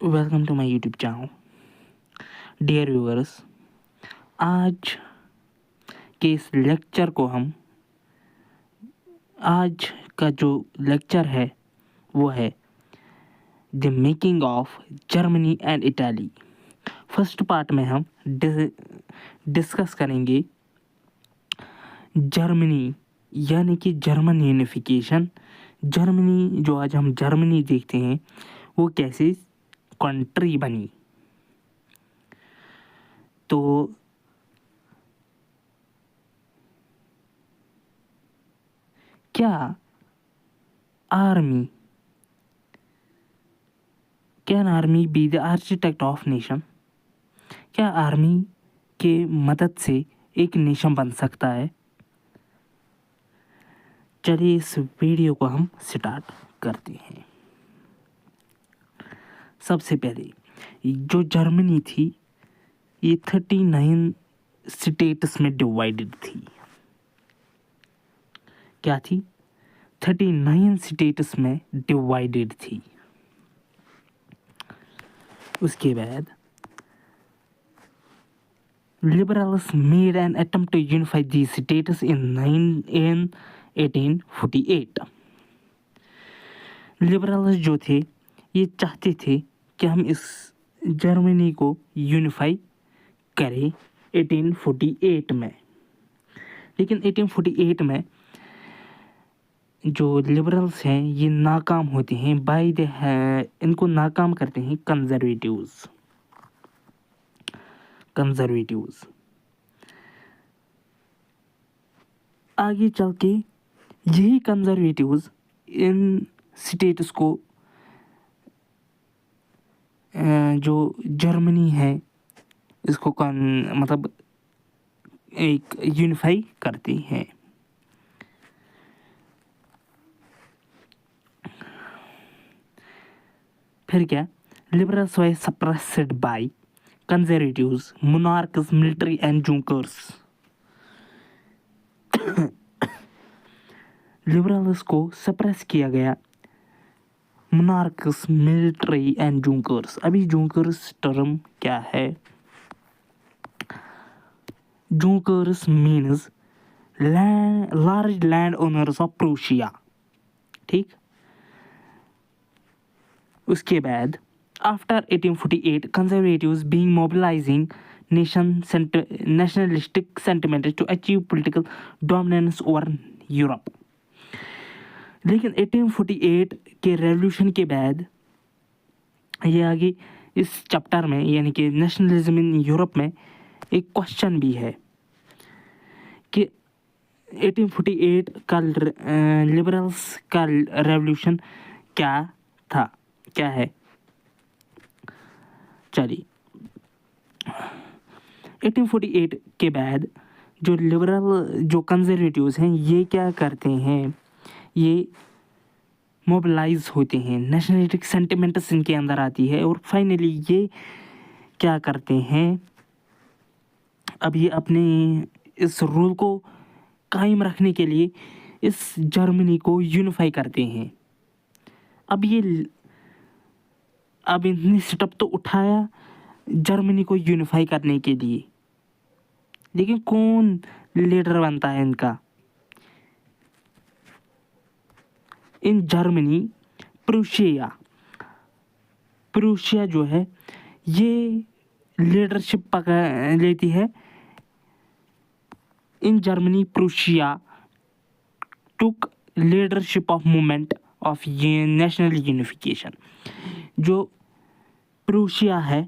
Welcome to my YouTube channel. Dear viewers, आज के इस लेक्चर को आज का जो लेक्चर है वो है the making of Germany and Italy. First part में हम डिस्कस करेंगे जर्मनी यानी कि जर्मन यूनिफिकेशन। जर्मनी, जो आज हम जर्मनी देखते हैं, वो कैसे कंट्री बनी। तो can army be the architect of nation? क्या आर्मी के मदद से एक नेशन बन सकता है? चलिए इस वीडियो को हम स्टार्ट करते हैं। सबसे पहले जो जर्मनी थी ये 39 स्टेट्स में डिवाइडेड थी। क्या थी? 39 स्टेट्स में डिवाइडेड थी। उसके बाद liberals made an attempt to unify these states in 1848। Liberals जो थे ये चाहते थे कि हम इस जर्मनी को यूनिफाई करें 1848 में, लेकिन 1848 में जो लिबरल्स हैं ये नाकाम होते हैं इनको नाकाम करते हैं कंजर्वेटिव्स। आगे चल के यही कंजर्वेटिव्स इन स्टेट्स को जो जर्मनी है इसको मतलब एक यूनिफाई करती हैं। फिर क्या? Liberals were suppressed by conservatives, monarchs, military and Junkers. Liberals को सप्रेस किया गया, मोनार्क्स, मिलिट्री एंड जूकर्स। अभी जूकर्स टर्म क्या है? Junkers means large land owners of Prussia. ठीक। उसके बाद after 1848 conservatives being mobilising nationalistic sentiments to achieve political dominance over Europe. लेकिन 1848 के रेवोल्यूशन के बाद ये आगे इस चैप्टर में यानी कि नेशनलिज्म इन यूरोप में एक क्वेश्चन भी है कि 1848 का लिबरल्स का रेवोल्यूशन क्या था, क्या है। चलिए 1848 के बाद जो लिबरल जो कंजर्वेटिव्स हैं ये क्या करते हैं, ये मोबिलाइज होते हैं, नेशनलिस्टिक सेंटिमेंट्स इनके अंदर आती है और फाइनली ये क्या करते हैं, अब ये अपने इस रूल को कायम रखने के लिए इस जर्मनी को यूनिफाई करते हैं। अब इन्होंने स्टेप तो उठाया जर्मनी को यूनिफाई करने के लिए, लेकिन कौन लीडर बनता है इनका? इन जर्मनी प्रूशिया जो है ये लीडरशिप पकड़ लेती है। In Germany Prussia took leadership of movement of national unification. जो प्रूशिया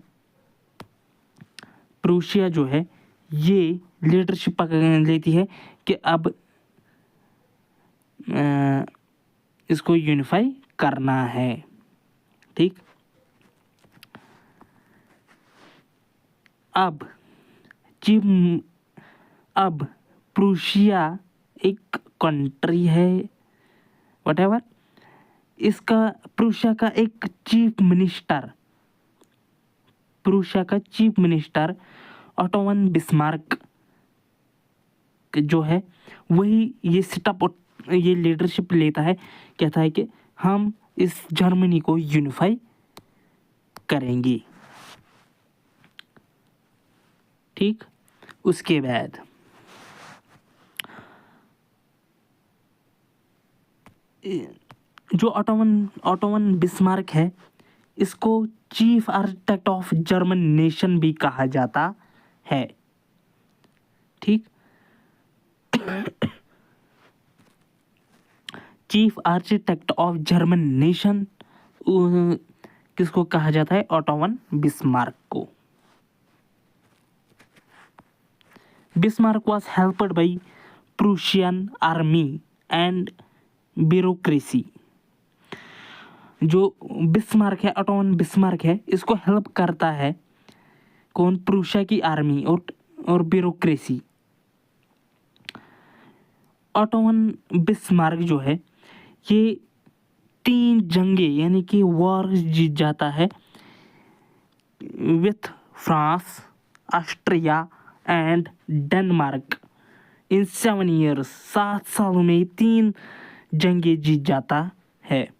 जो है ये लीडरशिप पकड़ लेती है कि अब इसको यूनिफाई करना है। ठीक। अब प्रूशिया एक कंट्री है, व्हाटएवर। इसका प्रूशिया का चीफ मिनिस्टर ऑटोवन बिस्मार्क जो है वही ये लीडरशिप लेता है, कहता है कि हम इस जर्मनी को यूनिफाई करेंगे। ठीक, उसके बाद जो ऑटोमन बिस्मार्क है, इसको chief architect of German nation भी कहा जाता है। ठीक, chief architect of German nation किसको कहा जाता है? ऑटोमन बिस्मार्क को। Bismarck was helped by Prussian army and bureaucracy. जो बिस्मार्क है, ऑटोमन बिस्मार्क है, इसको हेल्प करता है कौन? प्रूशिया की आर्मी और ब्यूरोक्रेसी। ऑटोमन बिस्मार्क जो है ये 3 जंगे यानी कि वॉर जीत जाता है with France, Austria and Denmark in 7 years. 7 सालों में 3 जंगे जीत जाता है।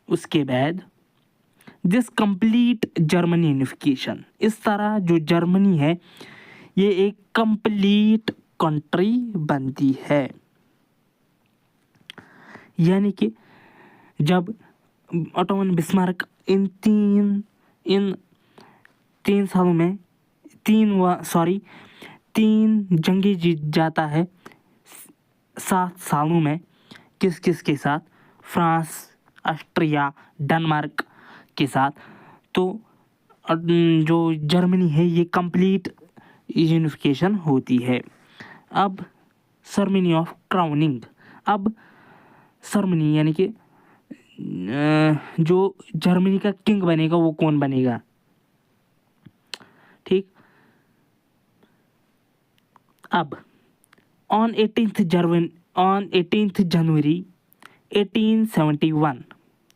उसके बाद दिस कंप्लीट जर्मनी यूनिफिकेशन, इस तरह जो जर्मनी है ये एक कंप्लीट कंट्री बनती है। यानी कि जब ऑटोमन बिस्मार्क इन तीन सालों में 3 जंगे जीत जाता है 7 सालों में। किस किस के साथ? फ्रांस, ऑस्ट्रिया, डेनमार्क के साथ। तो जो जर्मनी है ये कंप्लीट यूनिफिकेशन होती है। अब सेरेमनी ऑफ क्राउनिंग। अब सेरेमनी यानी कि जो जर्मनी का किंग बनेगा वो कौन बनेगा? ठीक, अब on 18th January 1871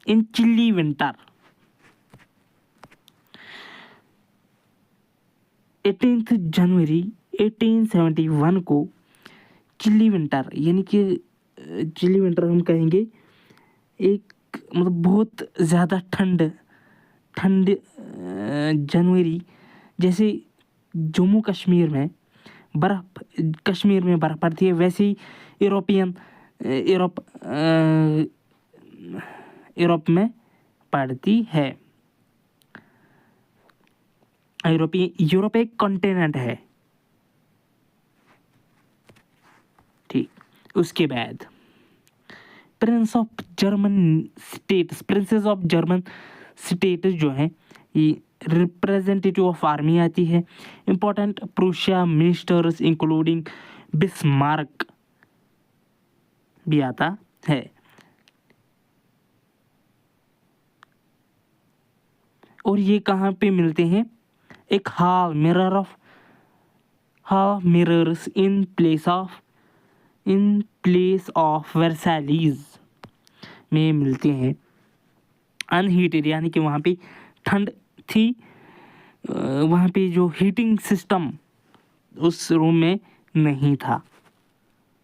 in Chile winter, 18th जनवरी 1871 को चिली विंटर यानी कि चिली विंटर हम कहेंगे एक मतलब बहुत ज़्यादा ठंड जनवरी, जैसे जम्मू कश्मीर में बर्फ़ पड़ती है वैसे ही यूरोप में पड़ती है। यूरोप एक कॉन्टिनेंट है। ठीक, उसके बाद प्रिंसेस ऑफ जर्मन स्टेट्स जो हैं ये रिप्रेजेंटेटिव ऑफ आर्मी आती है। Important Prussia ministers including Bismarck भी आता है। और ये कहाँ पे मिलते हैं? एक hall mirrors in palace of Versailles में मिलते हैं। अनहीटेड यानी कि वहाँ पे ठंड थी, वहाँ पे जो हीटिंग सिस्टम उस रूम में नहीं था।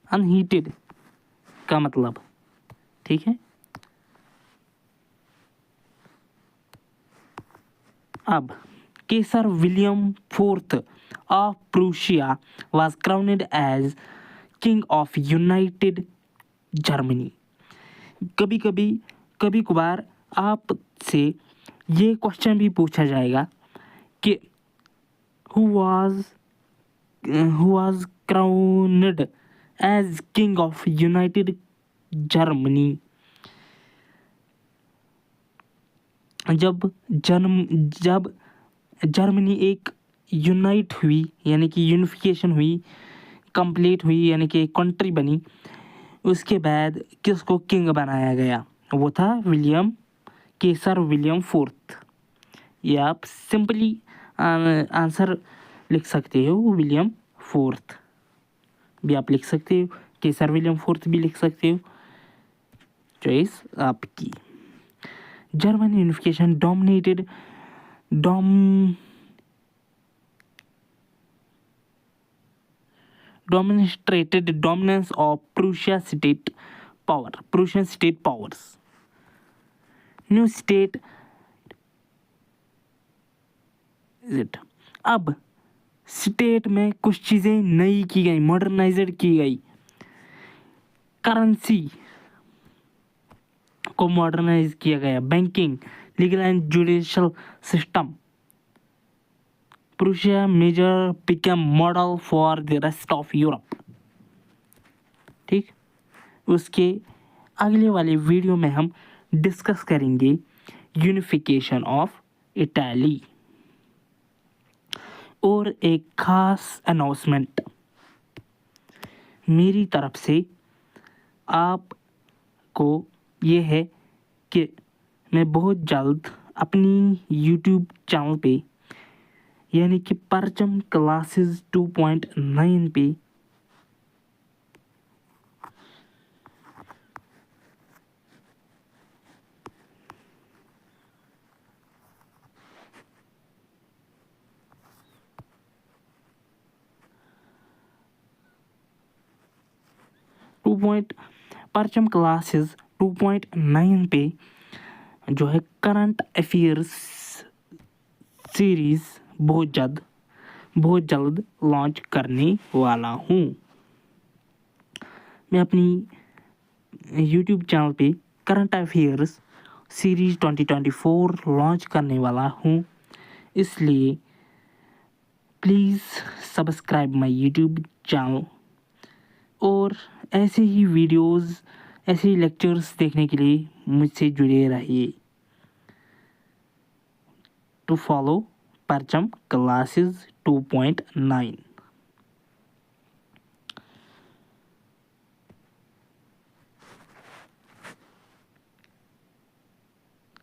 अनहीटेड का मतलब, ठीक है। अब Kaiser William fourth of Prussia was crowned as king of united Germany. कभी कभार आपसे ये क्वेश्चन भी पूछा जाएगा कि who was crowned as king of united Germany. जब जर्मनी एक यूनाइट हुई यानी कि यूनिफिकेशन हुई, कंप्लीट हुई यानी कि कंट्री बनी, उसके बाद किसको किंग बनाया गया? वो था केसर विलियम फोर्थ। ये आप सिंपली आंसर लिख सकते हो, विलियम फोर्थ भी आप लिख सकते हो, केसर विलियम फोर्थ भी लिख सकते हो, चॉइस आपकी। German unification demonstrated dominance of Prussia state power, Prussian state powers. New state it. अब स्टेट में कुछ चीज़ें नई की गई, मॉडर्नाइज्ड की गई। करेंसी को मॉडर्नाइज किया गया। Banking, legal and judicial system. Prussia major become model for the rest of Europe. ठीक, उसके अगले वाले वीडियो में हम डिस्कस करेंगे यूनिफिकेशन ऑफ इटाली। और एक खास अनाउंसमेंट मेरी तरफ से आपको ये है कि मैं बहुत जल्द अपनी यूट्यूब चैनल पे यानी कि परचम क्लासेस 2.9 पे 2. परचम क्लासेस 2.9 पे जो है करंट अफेयर्स सीरीज बहुत जल्द लॉन्च करने वाला हूँ। मैं अपनी यूट्यूब चैनल पे करंट अफेयर्स सीरीज 2024 लॉन्च करने वाला हूँ, इसलिए please subscribe my YouTube channel और ऐसे ही वीडियोस, ऐसे ही लेक्चर्स देखने के लिए मुझसे जुड़े रहिए। टू फॉलो परचम क्लासेस 2.9।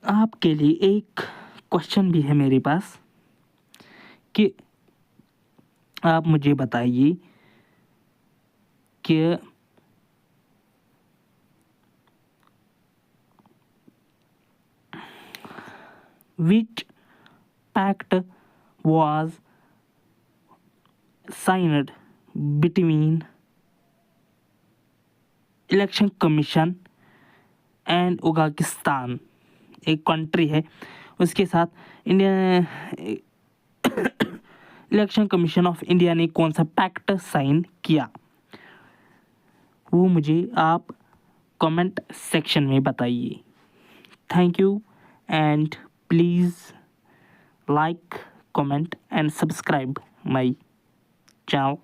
आपके लिए एक क्वेश्चन भी है मेरे पास कि आप मुझे बताइए कि which pact was signed between election commission and Uzbekistan, एक कंट्री है, उसके साथ India election commission of India ने कौन सा पैक्ट साइन किया, वो मुझे आप कमेंट सेक्शन में बताइए। Thank you and please like, comment and subscribe my channel.